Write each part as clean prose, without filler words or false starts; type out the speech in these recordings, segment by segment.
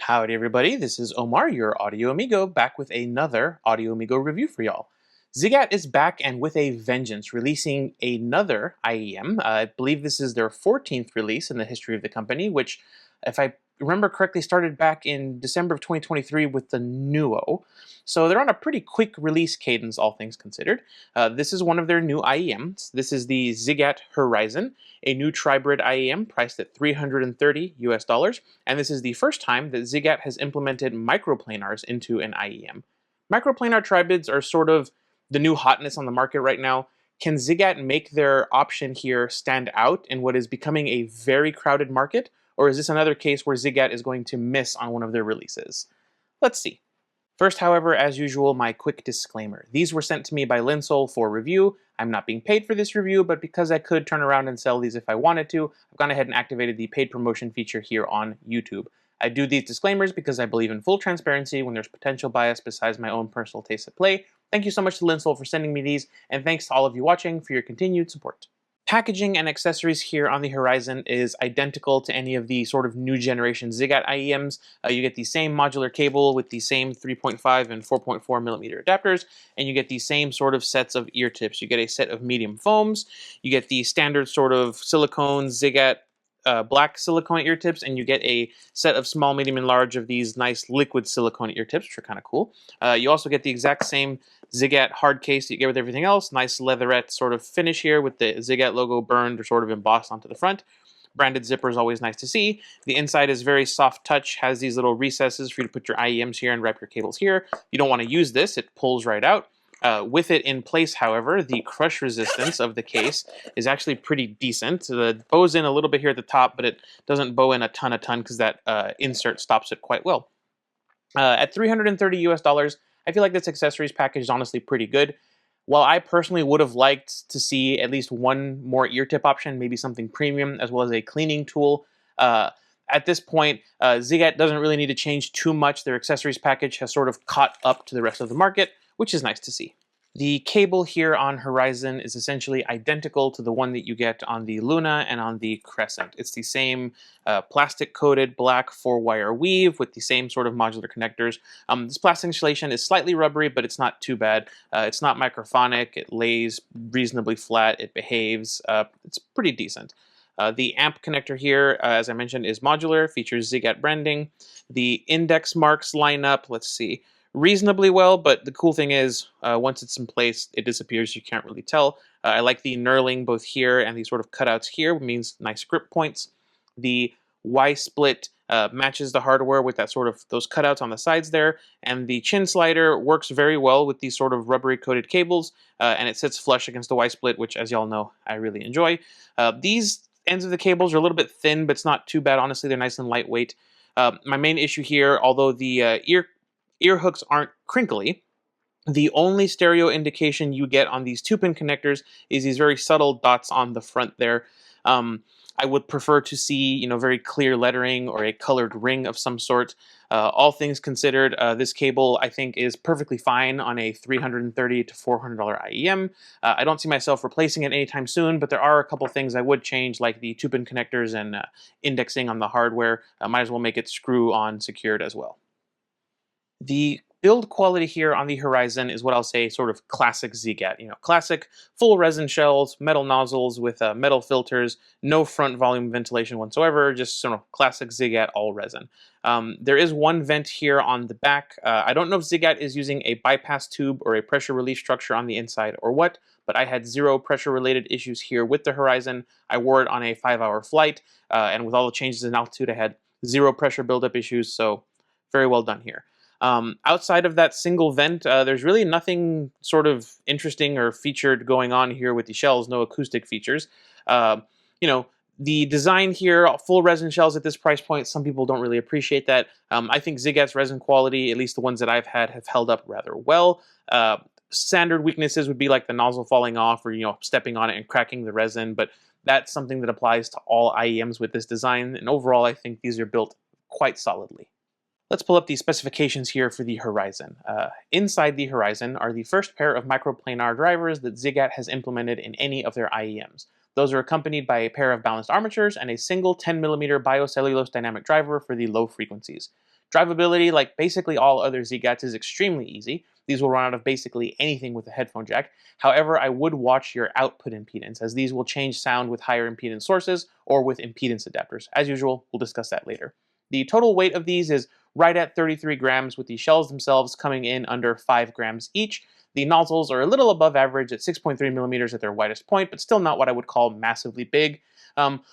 Howdy everybody, this is Omar, your Audio Amigo, back with another Audio Amigo review for y'all. Ziigaat is back and with a vengeance, releasing another IEM. I believe this is their 14th release in the history of the company, which, if I remember correctly, started back in December of 2023 with the Nuo. So they're on a pretty quick release cadence, all things considered. This is one of their new IEMs. This is the Ziigaat Horizon, a new tribrid IEM priced at $330 US, and this is the first time that Ziigaat has implemented microplanars into an IEM. Microplanar tribrids are sort of the new hotness on the market right now. Can Ziigaat make their option here stand out in what is becoming a very crowded market, or is this another case where Ziigaat is going to miss on one of their releases? Let's see. First, however, as usual, my quick disclaimer. These were sent to me by Linsoul for review. I'm not being paid for this review, but because I could turn around and sell these if I wanted to, I've gone ahead and activated the paid promotion feature here on YouTube. I do these disclaimers because I believe in full transparency when there's potential bias besides my own personal taste at play. Thank you so much to Linsoul for sending me these, and thanks to all of you watching for your continued support. Packaging and accessories here on the Horizon is identical to any of the sort of new generation Ziigaat IEMs. You get the same modular cable with the same 3.5 and 4.4 millimeter adapters, and you get the same sort of sets of ear tips. You get a set of medium foams, you get the standard sort of silicone Ziigaat black silicone ear tips, and you get a set of small, medium, and large of these nice liquid silicone ear tips, which are kind of cool. You also get the exact same Ziigaat hard case that you get with everything else. Nice leatherette sort of finish here with the Ziigaat logo burned or sort of embossed onto the front. Branded zipper is always nice to see. The inside is very soft touch, has these little recesses for you to put your IEMs here and wrap your cables here. You don't want to use this, it pulls right out. With it in place, however, the crush resistance of the case is actually pretty decent. So it bows in a little bit here at the top, but it doesn't bow in a ton because that insert stops it quite well. At $330 US, I feel like this accessories package is honestly pretty good. While I personally would have liked to see at least one more ear tip option, maybe something premium, as well as a cleaning tool, at this point, Ziigaat doesn't really need to change too much. Their accessories package has sort of caught up to the rest of the market, which is nice to see. The cable here on Horizon is essentially identical to the one that you get on the Luna and on the Crescent. It's the same plastic-coated black 4-wire weave with the same sort of modular connectors. This plastic insulation is slightly rubbery, but it's not too bad. It's not microphonic. It lays reasonably flat. It behaves. It's pretty decent. The amp connector here, as I mentioned, is modular, features Ziigaat branding. The index marks line up, let's see, reasonably well, but the cool thing is, once it's in place, it disappears. You can't really tell. I like the knurling both here and these sort of cutouts here, which means nice grip points. The Y-split matches the hardware with that sort of those cutouts on the sides there, and the chin slider works very well with these sort of rubbery coated cables, and it sits flush against the Y-split, which, as y'all know, I really enjoy. These ends of the cables are a little bit thin, but it's not too bad. Honestly, they're nice and lightweight. My main issue here, although the ear hooks aren't crinkly, the only stereo indication you get on these 2-pin connectors is these very subtle dots on the front there. I would prefer to see, very clear lettering or a colored ring of some sort. All things considered, this cable I think is perfectly fine on a $330 to $400 IEM. I don't see myself replacing it anytime soon, but there are a couple things I would change, like the 2-pin connectors and indexing on the hardware. Might as well make it screw-on secured as well. The build quality here on the Horizon is what I'll say sort of classic Ziigaat. Classic full resin shells, metal nozzles with metal filters, no front volume ventilation whatsoever, just sort of classic Ziigaat all resin. There is one vent here on the back. I don't know if Ziigaat is using a bypass tube or a pressure relief structure on the inside or what, but I had zero pressure related issues here with the Horizon. I wore it on a 5-hour flight, and with all the changes in altitude, I had zero pressure buildup issues, so very well done here. Outside of that single vent, there's really nothing sort of interesting or featured going on here with the shells, no acoustic features. The design here, full resin shells at this price point, some people don't really appreciate that. I think Ziigaat's resin quality, at least the ones that I've had, have held up rather well. Standard weaknesses would be like the nozzle falling off or, stepping on it and cracking the resin, but that's something that applies to all IEMs with this design, and overall I think these are built quite solidly. Let's pull up the specifications here for the Horizon. Inside the Horizon are the first pair of microplanar drivers that Ziigaat has implemented in any of their IEMs. Those are accompanied by a pair of balanced armatures and a single 10mm biocellulose dynamic driver for the low frequencies. Drivability, like basically all other Ziigaats, is extremely easy. These will run out of basically anything with a headphone jack. However, I would watch your output impedance, as these will change sound with higher impedance sources or with impedance adapters. As usual, we'll discuss that later. The total weight of these is right at 33 grams, with the shells themselves coming in under 5 grams each. The nozzles are a little above average at 6.3 millimeters at their widest point, but still not what I would call massively big.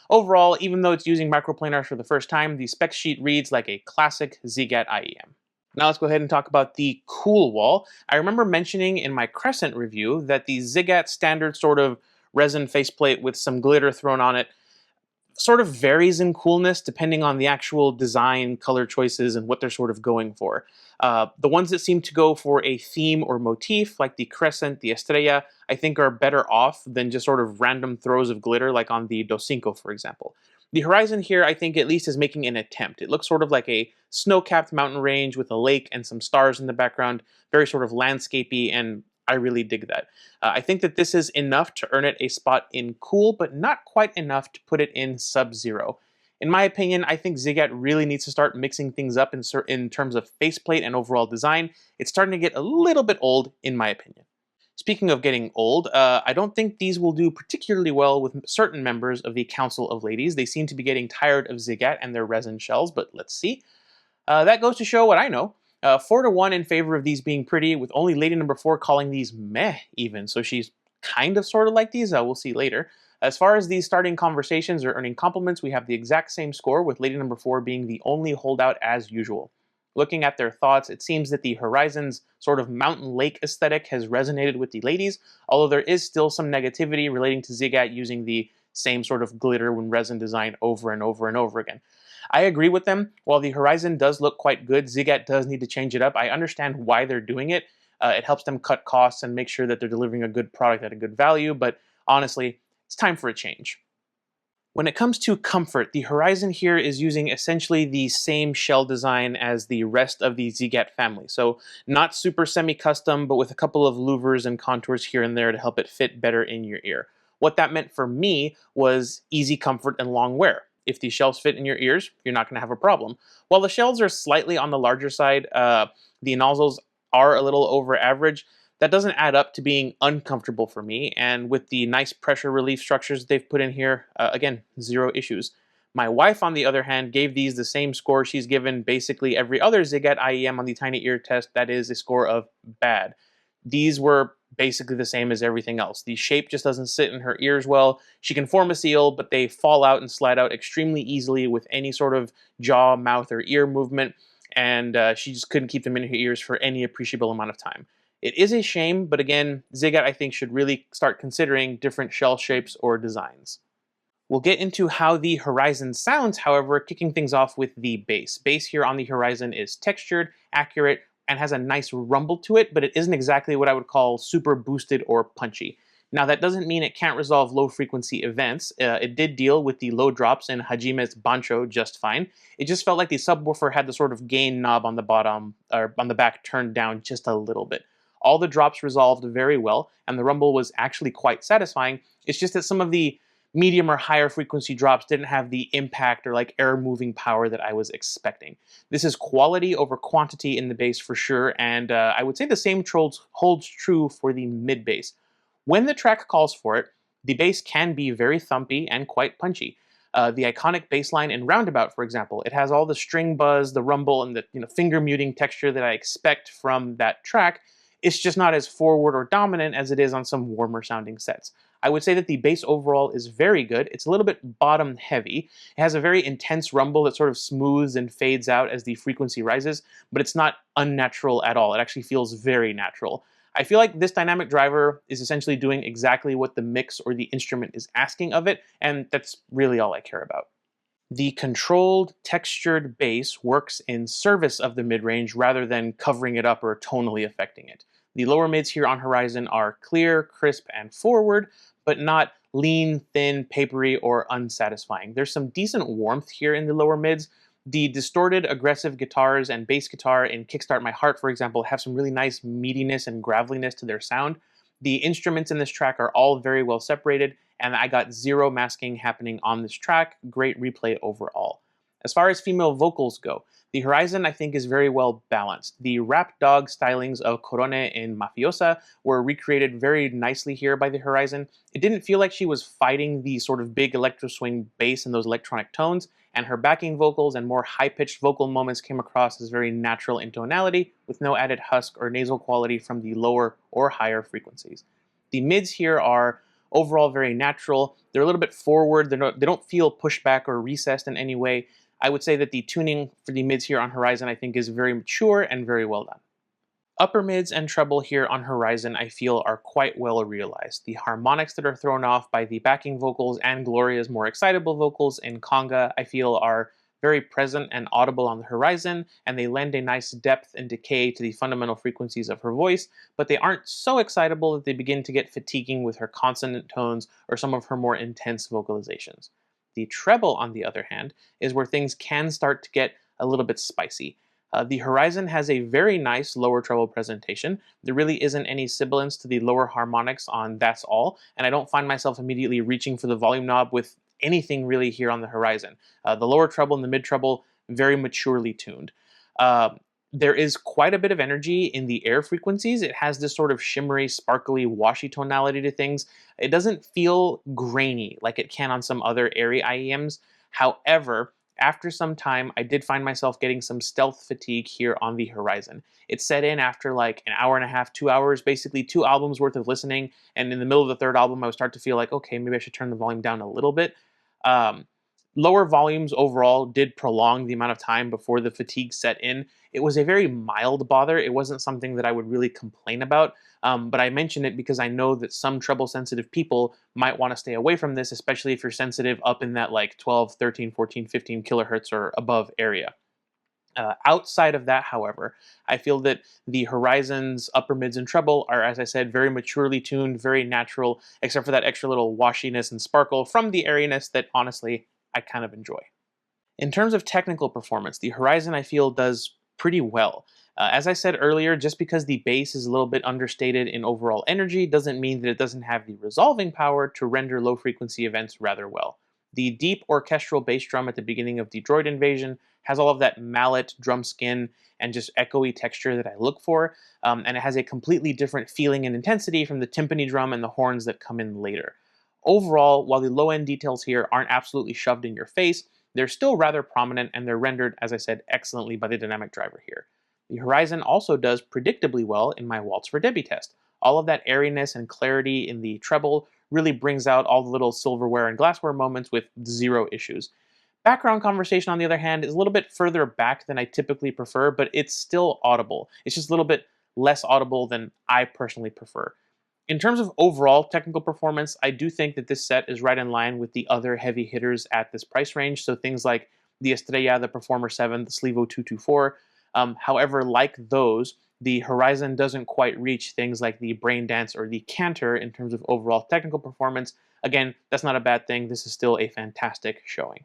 Overall, even though it's using microplanars for the first time, the spec sheet reads like a classic Ziigaat IEM. Now let's go ahead and talk about the cool wall. I remember mentioning in my Crescent review that the Ziigaat standard sort of resin faceplate with some glitter thrown on it sort of varies in coolness depending on the actual design, color choices, and what they're sort of going for. The ones that seem to go for a theme or motif, like the Crescent, the Estrella, I think are better off than just sort of random throws of glitter, like on the Dos5, for example. The Horizon here, I think, at least is making an attempt. It looks sort of like a snow-capped mountain range with a lake and some stars in the background, very sort of landscapey, and I really dig that. I think that this is enough to earn it a spot in cool, but not quite enough to put it in sub-zero. In my opinion, I think Ziigaat really needs to start mixing things up in terms of faceplate and overall design. It's starting to get a little bit old, in my opinion. Speaking of getting old, I don't think these will do particularly well with certain members of the Council of Ladies. They seem to be getting tired of Ziigaat and their resin shells, but let's see. That goes to show what I know. 4-1 in favor of these being pretty, with only lady number 4 calling these meh even, so she's kind of sort of like these, we'll see later. As far as these starting conversations or earning compliments, we have the exact same score, with lady number 4 being the only holdout as usual. Looking at their thoughts, it seems that the Horizon's sort of mountain lake aesthetic has resonated with the ladies, although there is still some negativity relating to Ziigaat using the same sort of glitter and resin design over and over and over again. I agree with them. While the Horizon does look quite good, Ziigaat does need to change it up. I understand why they're doing it. It helps them cut costs and make sure that they're delivering a good product at a good value, but honestly, it's time for a change. When it comes to comfort, the Horizon here is using essentially the same shell design as the rest of the Ziigaat family. So not super semi-custom, but with a couple of louvers and contours here and there to help it fit better in your ear. What that meant for me was easy comfort and long wear. If these shells fit in your ears, you're not going to have a problem. While the shells are slightly on the larger side, the nozzles are a little over average. That doesn't add up to being uncomfortable for me, and with the nice pressure relief structures they've put in here, again, zero issues. My wife, on the other hand, gave these the same score she's given basically every other Ziigaat IEM on the Tiny Ear test, that is a score of bad. These were basically the same as everything else. The shape just doesn't sit in her ears well. She can form a seal, but they fall out and slide out extremely easily with any sort of jaw, mouth, or ear movement, and she just couldn't keep them in her ears for any appreciable amount of time. It is a shame, but again, Ziigaat I think should really start considering different shell shapes or designs. We'll get into how the Horizon sounds, however, kicking things off with the bass. Bass here on the Horizon is textured, accurate, and has a nice rumble to it, but it isn't exactly what I would call super boosted or punchy. Now that doesn't mean it can't resolve low frequency events. It did deal with the low drops in Hajime's Bancho just fine. It just felt like the subwoofer had the sort of gain knob on the bottom, or on the back, turned down just a little bit. All the drops resolved very well, and the rumble was actually quite satisfying. It's just that some of the medium or higher frequency drops didn't have the impact or like air moving power that I was expecting. This is quality over quantity in the bass for sure, and I would say the same holds true for the mid bass. When the track calls for it, the bass can be very thumpy and quite punchy. The iconic bass line in Roundabout, for example, it has all the string buzz, the rumble, and the finger muting texture that I expect from that track. It's just not as forward or dominant as it is on some warmer sounding sets. I would say that the bass overall is very good. It's a little bit bottom heavy. It has a very intense rumble that sort of smooths and fades out as the frequency rises, but it's not unnatural at all. It actually feels very natural. I feel like this dynamic driver is essentially doing exactly what the mix or the instrument is asking of it, and that's really all I care about. The controlled, textured bass works in service of the mid-range rather than covering it up or tonally affecting it. The lower mids here on Horizon are clear, crisp, and forward, but not lean, thin, papery, or unsatisfying. There's some decent warmth here in the lower mids. The distorted, aggressive guitars and bass guitar in Kickstart My Heart, for example, have some really nice meatiness and graveliness to their sound. The instruments in this track are all very well separated, and I got zero masking happening on this track. Great replay overall. As far as female vocals go, the Horizon, I think, is very well balanced. The rap dog stylings of Corone in Mafiosa were recreated very nicely here by the Horizon. It didn't feel like she was fighting the sort of big electro swing bass and those electronic tones, and her backing vocals and more high-pitched vocal moments came across as very natural in tonality, with no added husk or nasal quality from the lower or higher frequencies. The mids here are overall very natural. They're a little bit forward. They don't feel pushed back or recessed in any way. I would say that the tuning for the mids here on Horizon I think is very mature and very well done. Upper mids and treble here on Horizon I feel are quite well realized. The harmonics that are thrown off by the backing vocals and Gloria's more excitable vocals in Conga I feel are very present and audible on the Horizon, and they lend a nice depth and decay to the fundamental frequencies of her voice, but they aren't so excitable that they begin to get fatiguing with her consonant tones or some of her more intense vocalizations. The treble, on the other hand, is where things can start to get a little bit spicy. The Horizon has a very nice lower treble presentation. There really isn't any sibilance to the lower harmonics on That's All, and I don't find myself immediately reaching for the volume knob with anything really here on the Horizon. The lower treble and the mid treble, very maturely tuned. There is quite a bit of energy in the air frequencies. It has this sort of shimmery, sparkly, washy tonality to things. It doesn't feel grainy like it can on some other airy IEMs. However, after some time, I did find myself getting some stealth fatigue here on the Horizon. It set in after like an hour and a half, 2 hours, basically 2 albums worth of listening, and in the middle of the third album, I would start to feel like, okay, maybe I should turn the volume down a little bit. Lower volumes overall did prolong the amount of time before the fatigue set in. It was a very mild bother. It wasn't something that I would really complain about, but I mention it because I know that some treble-sensitive people might want to stay away from this, especially if you're sensitive up in that like 12, 13, 14, 15 kilohertz or above area. Outside of that, however, I feel that the Horizon's upper mids and treble are, as I said, very maturely tuned, very natural, except for that extra little washiness and sparkle from the airiness that, honestly, I kind of enjoy. In terms of technical performance, the Horizon I feel does pretty well. As I said earlier, just because the bass is a little bit understated in overall energy doesn't mean that it doesn't have the resolving power to render low frequency events rather well. The deep orchestral bass drum at the beginning of the Droid Invasion has all of that mallet, drum skin, and just echoey texture that I look for, and it has a completely different feeling and intensity from the timpani drum and the horns that come in later. Overall, while the low-end details here aren't absolutely shoved in your face, they're still rather prominent and they're rendered, as I said, excellently by the dynamic driver here. The Horizon also does predictably well in my Waltz for Debbie test. All of that airiness and clarity in the treble really brings out all the little silverware and glassware moments with zero issues. Background conversation, on the other hand, is a little bit further back than I typically prefer, but it's still audible. It's just a little bit less audible than I personally prefer. In terms of overall technical performance, I do think that this set is right in line with the other heavy hitters at this price range, so things like the Estrella, the Performer 7, the SLIIVO 224. However, like those, the Horizon doesn't quite reach things like the Braindance or the Cantor in terms of overall technical performance. Again, that's not a bad thing. This is still a fantastic showing.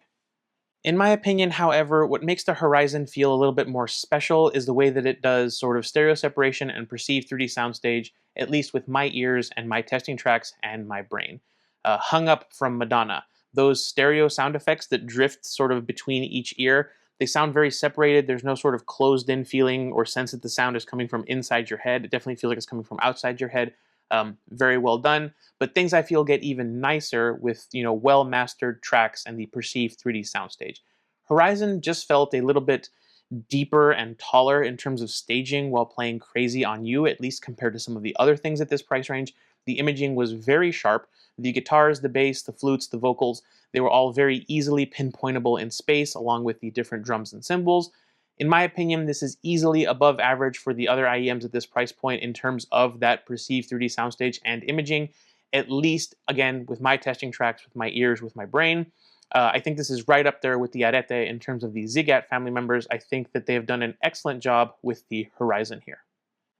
In my opinion, however, what makes the Horizon feel a little bit more special is the way that it does sort of stereo separation and perceived 3D soundstage, at least with my ears and my testing tracks and my brain. Hung Up from Madonna, those stereo sound effects that drift sort of between each ear, they sound very separated. There's no sort of closed-in feeling or sense that the sound is coming from inside your head. It definitely feels like it's coming from outside your head. Very well done. But things I feel get even nicer with, well-mastered tracks and the perceived 3D soundstage. Horizon just felt a little bit deeper and taller in terms of staging while playing Crazy on You, at least compared to some of the other things at this price range. The imaging was very sharp. The guitars, the bass, the flutes, the vocals, they were all very easily pinpointable in space along with the different drums and cymbals. In my opinion, this is easily above average for the other IEMs at this price point in terms of that perceived 3D soundstage and imaging, at least, again, with my testing tracks, with my ears, with my brain. I think this is right up there with the Arete in terms of the Ziigaat family members. I think that they have done an excellent job with the Horizon here.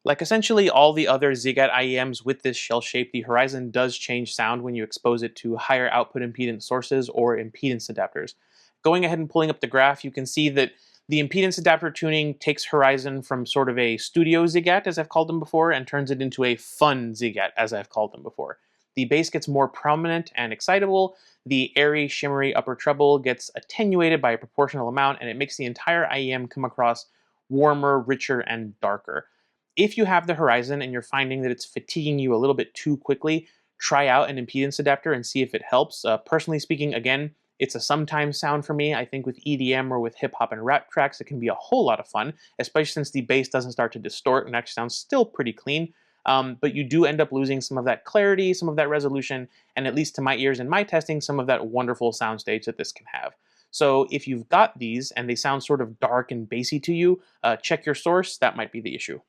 Like essentially all the other Ziigaat IEMs with this shell shape, the Horizon does change sound when you expose it to higher output impedance sources or impedance adapters. Going ahead and pulling up the graph, you can see that The impedance adapter tuning takes Horizon from sort of a studio Ziigaat, as I've called them before, and turns it into a fun Ziigaat, as I've called them before. The bass gets more prominent and excitable, the airy, shimmery upper treble gets attenuated by a proportional amount, and it makes the entire IEM come across warmer, richer, and darker. If you have the Horizon and you're finding that it's fatiguing you a little bit too quickly, try out an impedance adapter and see if it helps. Personally speaking, again, it's a sometimes sound for me. I think with EDM or with hip hop and rap tracks, it can be a whole lot of fun, especially since the bass doesn't start to distort and actually sounds still pretty clean. But you do end up losing some of that clarity, some of that resolution, and at least to my ears in my testing, some of that wonderful soundstage that this can have. So if you've got these and they sound sort of dark and bassy to you, check your source. That might be the issue.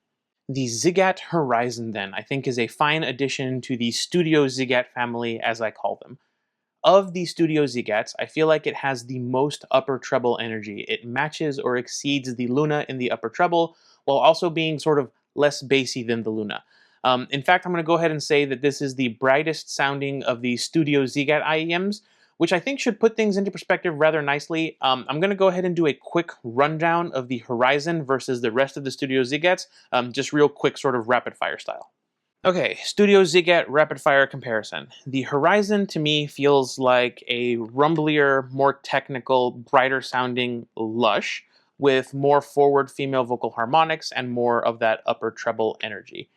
The Ziigaat Horizon, then, I think is a fine addition to the Studio Ziigaat family, as I call them. Of the Studio Ziigaats, I feel like it has the most upper treble energy. It matches or exceeds the Luna in the upper treble, while also being sort of less bassy than the Luna. In fact, I'm going to go ahead and say that this is the brightest sounding of the Studio Ziigaat IEMs, which I think should put things into perspective rather nicely. I'm going to go ahead and do a quick rundown of the Horizon versus the rest of the Studio Ziigaats, just real quick sort of rapid fire style. Okay, Studio Ziigaat rapid fire comparison. The Horizon to me feels like a rumblier, more technical, brighter sounding Lush with more forward female vocal harmonics and more of that upper treble energy.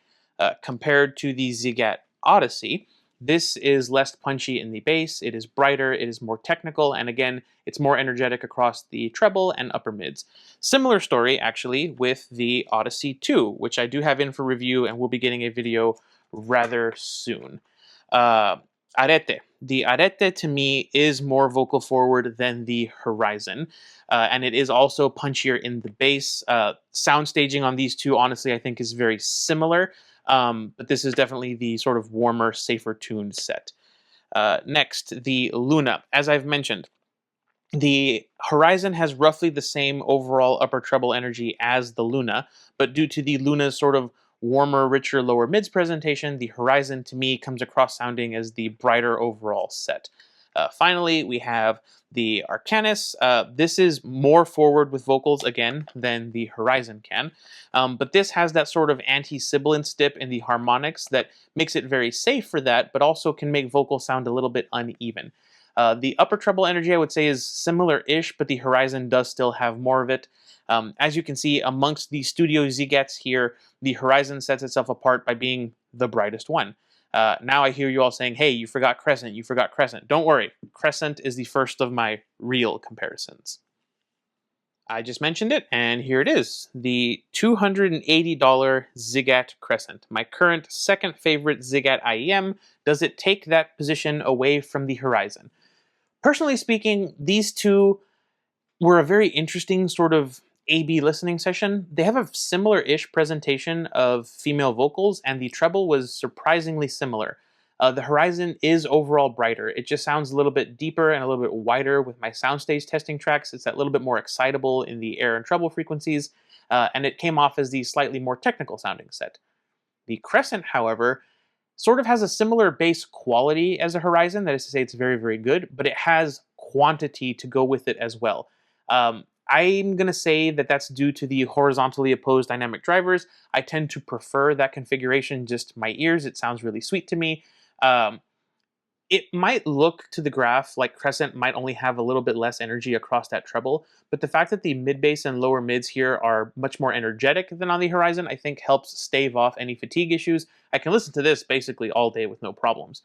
Compared to the Ziigaat Odyssey, this is less punchy in the bass, it is brighter, it is more technical, and again, it's more energetic across the treble and upper mids. Similar story, actually, with the Odyssey 2, which I do have in for review and will be getting a video rather soon. Arete. The Arete, to me, is more vocal forward than the Horizon, and it is also punchier in the bass. Sound staging on these two, honestly, I think is very similar. But this is definitely the sort of warmer, safer tuned set. Next, the Luna. As I've mentioned, the Horizon has roughly the same overall upper treble energy as the Luna, but due to the Luna's sort of warmer, richer, lower mids presentation, the Horizon to me comes across sounding as the brighter overall set. Finally, we have the Arcanus. This is more forward with vocals, again, than the Horizon can. But this has that sort of anti-sibilance dip in the harmonics that makes it very safe for that, but also can make vocals sound a little bit uneven. The upper treble energy, I would say, is similar-ish, but the Horizon does still have more of it. As you can see, amongst the Studio Ziigaats here, the Horizon sets itself apart by being the brightest one. Now I hear you all saying, hey, you forgot Crescent, you forgot Crescent. Don't worry, Crescent is the first of my real comparisons. I just mentioned it, and here it is, the $280 Ziigaat Crescent. My current second favorite Ziigaat IEM. Does it take that position away from the Horizon? Personally speaking, these two were a very interesting sort of A-B listening session. They have a similar-ish presentation of female vocals, and the treble was surprisingly similar. The Horizon is overall brighter. It just sounds a little bit deeper and a little bit wider with my soundstage testing tracks. It's that little bit more excitable in the air and treble frequencies, and it came off as the slightly more technical sounding set. The Crescent, however, sort of has a similar bass quality as a Horizon. That is to say, it's very, very good, but it has quantity to go with it as well. I'm going to say that that's due to the horizontally opposed dynamic drivers. I tend to prefer that configuration just to my ears. It sounds really sweet to me. It might look to the graph like Crescent might only have a little bit less energy across that treble, but the fact that the mid bass and lower mids here are much more energetic than on the Horizon, I think helps stave off any fatigue issues. I can listen to this basically all day with no problems.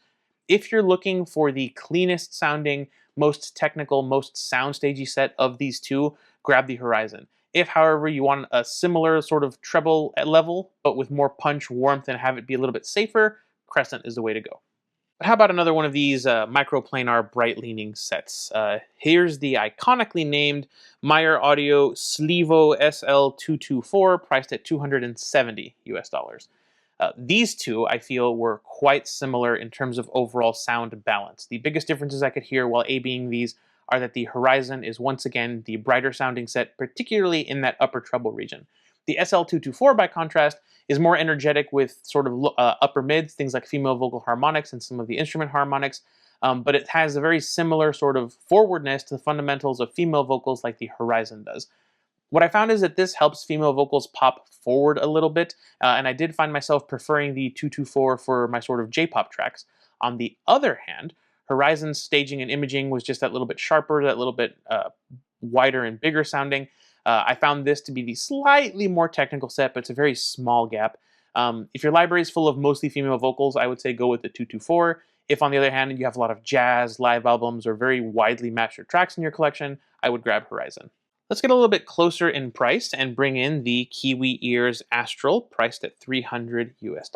If you're looking for the cleanest sounding, most technical, most soundstagey set of these two, grab the Horizon. If, however, you want a similar sort of treble level, but with more punch, warmth, and have it be a little bit safer, Crescent is the way to go. But how about another one of these microplanar bright-leaning sets? Here's the iconically named Myer Audio SLIIVO SL224, priced at $270 US. These two, I feel, were quite similar in terms of overall sound balance. The biggest differences I could hear while A-Bing these are that the Horizon is once again the brighter sounding set, particularly in that upper treble region. The SL224, by contrast, is more energetic with sort of upper mids, things like female vocal harmonics and some of the instrument harmonics, but it has a very similar sort of forwardness to the fundamentals of female vocals like the Horizon does. What I found is that this helps female vocals pop forward a little bit, and I did find myself preferring the 224 for my sort of J-pop tracks. On the other hand, Horizon's staging and imaging was just that little bit sharper, that little bit wider and bigger sounding. I found this to be the slightly more technical set, but it's a very small gap. If your library is full of mostly female vocals, I would say go with the 224. If, on the other hand, you have a lot of jazz, live albums, or very widely mastered tracks in your collection, I would grab Horizon. Let's get a little bit closer in price and bring in the KiwiEars Astral, priced at $300 US.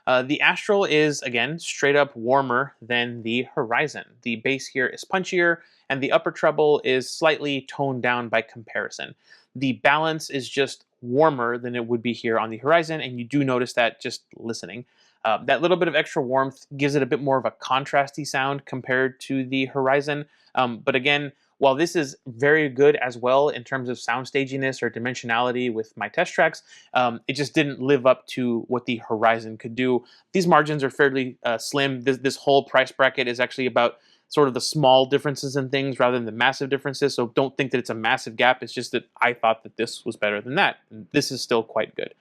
The Astral is, again, straight up warmer than the Horizon. The bass here is punchier, and the upper treble is slightly toned down by comparison. The balance is just warmer than it would be here on the Horizon, and you do notice that just listening. That little bit of extra warmth gives it a bit more of a contrasty sound compared to the Horizon. But again, while this is very good as well in terms of sound staginess or dimensionality with my test tracks, it just didn't live up to what the Horizon could do. These margins are fairly slim. This whole price bracket is actually about sort of the small differences in things rather than the massive differences. So don't think that it's a massive gap. It's just that I thought that this was better than that. And this is still quite good.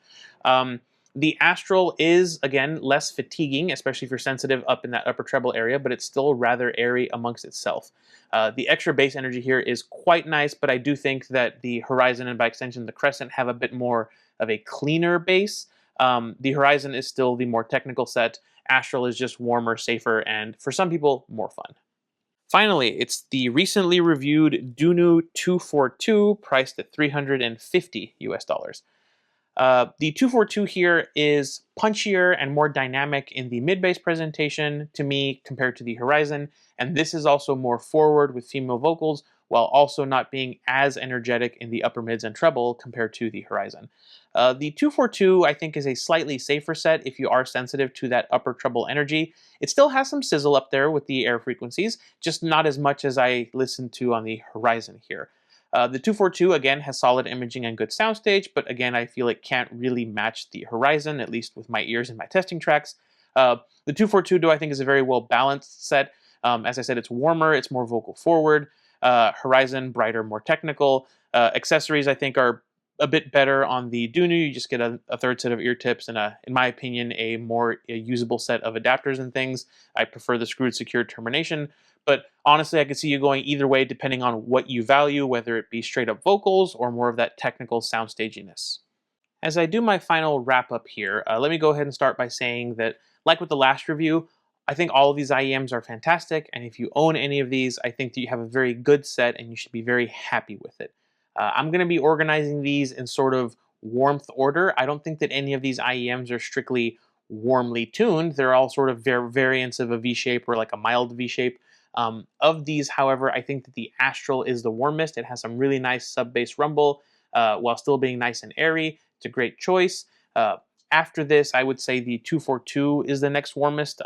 The Astral is, again, less fatiguing, especially if you're sensitive up in that upper treble area, but it's still rather airy amongst itself. The extra bass energy here is quite nice, but I do think that the Horizon and by extension the Crescent have a bit more of a cleaner bass. The Horizon is still the more technical set. Astral is just warmer, safer, and for some people, more fun. Finally, it's the recently reviewed Dunu 242, priced at $350 US. The 242 here is punchier and more dynamic in the mid-bass presentation to me compared to the Horizon, and this is also more forward with female vocals while also not being as energetic in the upper mids and treble compared to the Horizon. The 242 I think is a slightly safer set if you are sensitive to that upper treble energy. It still has some sizzle up there with the air frequencies, just not as much as I listened to on the Horizon here. The 242, again, has solid imaging and good soundstage, but again, I feel it can't really match the Horizon, at least with my ears and my testing tracks. The 242, though, I think is a very well-balanced set. As I said, it's warmer, it's more vocal forward. Horizon, brighter, more technical. Accessories, I think, are a bit better on the Dunu. You just get a third set of ear tips and, in my opinion, a more usable set of adapters and things. I prefer the screwed secured termination. But honestly, I could see you going either way depending on what you value, whether it be straight up vocals or more of that technical sound staginess. As I do my final wrap up here, let me go ahead and start by saying that, like with the last review, I think all of these IEMs are fantastic, and if you own any of these, I think that you have a very good set and you should be very happy with it. I'm going to be organizing these in sort of warmth order. I don't think that any of these IEMs are strictly warmly tuned. They're all sort of variants of a V-shape or like a mild V-shape. Of these, however, I think that the Astral is the warmest. It has some really nice sub-bass rumble while still being nice and airy. It's a great choice. After this, I would say the 242 is the next warmest.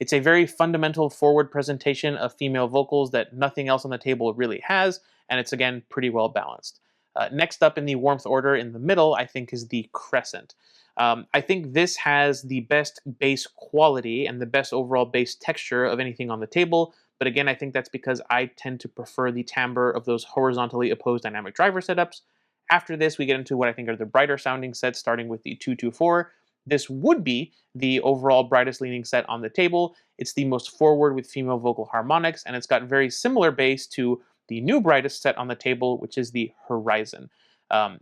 It's a very fundamental forward presentation of female vocals that nothing else on the table really has, and it's, again, pretty well balanced. Next up in the warmth order in the middle, I think, is the Crescent. I think this has the best bass quality and the best overall bass texture of anything on the table, but again, I think that's because I tend to prefer the timbre of those horizontally opposed dynamic driver setups. After this, we get into what I think are the brighter sounding sets, starting with the 224. This would be the overall brightest leaning set on the table. It's the most forward with female vocal harmonics, and it's got very similar bass to the new brightest set on the table, which is the Horizon.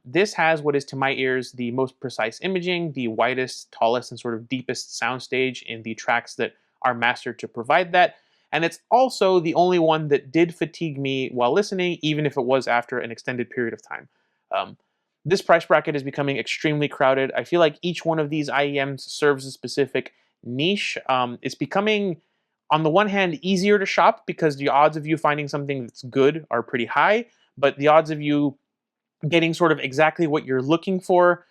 This has what is, to my ears, the most precise imaging, the widest, tallest, and sort of deepest soundstage in the tracks that are mastered to provide that. And it's also the only one that did fatigue me while listening, even if it was after an extended period of time. This price bracket is becoming extremely crowded. I feel like each one of these IEMs serves a specific niche. It's becoming, on the one hand, easier to shop because the odds of you finding something that's good are pretty high, but the odds of you getting sort of exactly what you're looking for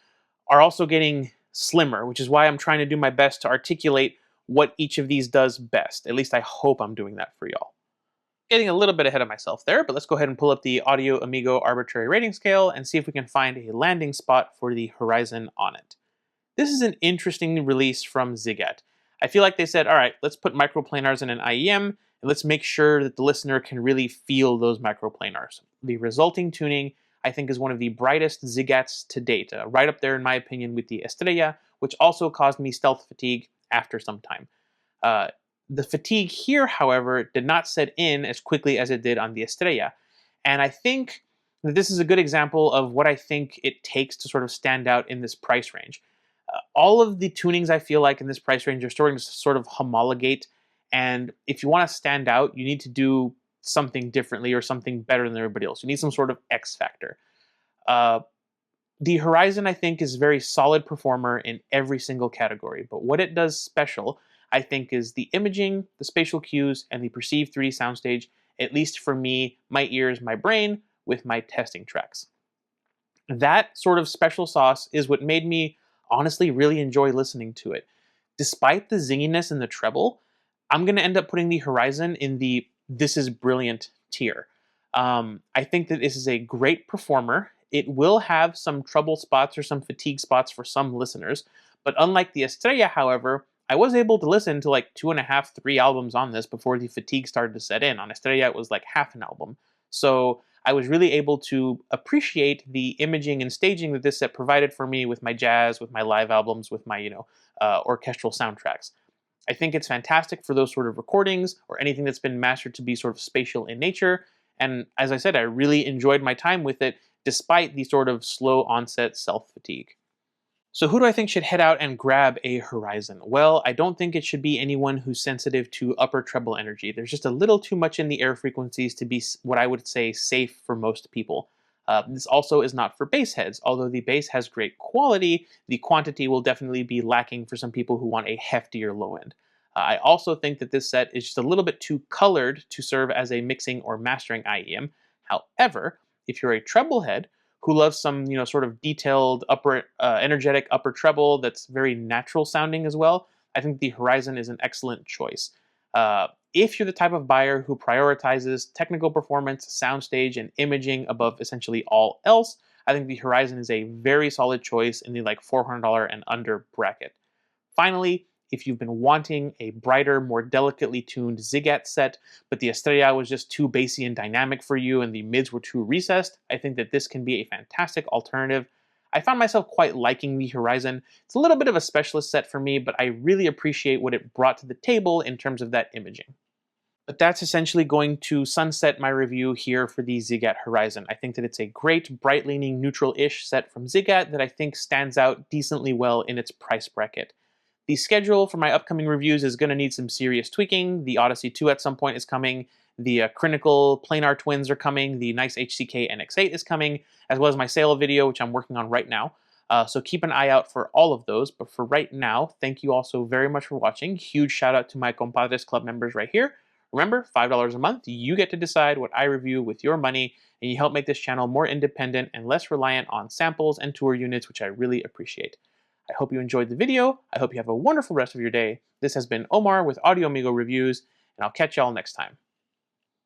are also getting slimmer, which is why I'm trying to do my best to articulate what each of these does best. At least I hope I'm doing that for y'all. Getting a little bit ahead of myself there, but let's go ahead and pull up the Audio Amigo Arbitrary rating scale and see if we can find a landing spot for the Horizon on it. This is an interesting release from Ziigaat. I feel like they said, all right, let's put microplanars in an IEM, and let's make sure that the listener can really feel those microplanars. The resulting tuning, I think is one of the brightest Ziigaats to date, right up there in my opinion with the Estrella, which also caused me stealth fatigue after some time. Uh, the fatigue here, however, did not set in as quickly as it did on the Estrella. And I think that this is a good example of what I think it takes to sort of stand out in this price range. All of the tunings I feel like in this price range are starting to sort of homologate. And if you want to stand out, you need to do something differently or something better than everybody else. You need some sort of X factor. Uh, the Horizon, I think, is a very solid performer in every single category, but what it does special, I think, is the imaging, the spatial cues, and the perceived 3D soundstage, at least for me, my ears, my brain, with my testing tracks. That sort of special sauce is what made me honestly really enjoy listening to it. Despite the zinginess in the treble, I'm going to end up putting the Horizon in the "this is brilliant" tier. I think that this is a great performer. It will have some trouble spots or some fatigue spots for some listeners, but unlike the Estrella, however, I was able to listen to like 2.5, 3 albums on this before the fatigue started to set in. On Estrella, it was like half an album. So I was really able to appreciate the imaging and staging that this set provided for me with my jazz, with my live albums, with my orchestral soundtracks. I think it's fantastic for those sort of recordings or anything that's been mastered to be sort of spatial in nature. And as I said, I really enjoyed my time with it despite the sort of slow onset self-fatigue. So who do I think should head out and grab a Horizon? Well, I don't think it should be anyone who's sensitive to upper treble energy. There's just a little too much in the air frequencies to be what I would say safe for most people. This also is not for bass heads. Although the bass has great quality, the quantity will definitely be lacking for some people who want a heftier low end. I also think that this set is just a little bit too colored to serve as a mixing or mastering IEM. However, if you're a treble head who loves some, sort of detailed upper, energetic upper treble that's very natural sounding as well, I think the Horizon is an excellent choice. If you're the type of buyer who prioritizes technical performance, soundstage, and imaging above essentially all else, I think the Horizon is a very solid choice in the like $400 and under bracket. Finally, if you've been wanting a brighter, more delicately tuned Ziigaat set, but the Estrella was just too bassy and dynamic for you and the mids were too recessed, I think that this can be a fantastic alternative. I found myself quite liking the Horizon. It's a little bit of a specialist set for me, but I really appreciate what it brought to the table in terms of that imaging. But that's essentially going to sunset my review here for the Ziigaat Horizon. I think that it's a great, bright-leaning, neutral-ish set from Ziigaat that I think stands out decently well in its price bracket. The schedule for my upcoming reviews is going to need some serious tweaking. The Odyssey 2 at some point is coming. The Critical Planar Twins are coming. The nice HCK NX8 is coming, as well as my sale video, which I'm working on right now. So keep an eye out for all of those. But for right now, thank you all so very much for watching. Huge shout out to my Compadres Club members right here. Remember, $5 a month, you get to decide what I review with your money, and you help make this channel more independent and less reliant on samples and tour units, which I really appreciate. I hope you enjoyed the video. I hope you have a wonderful rest of your day. This has been Omar with Audio Amigo Reviews, and I'll catch y'all next time.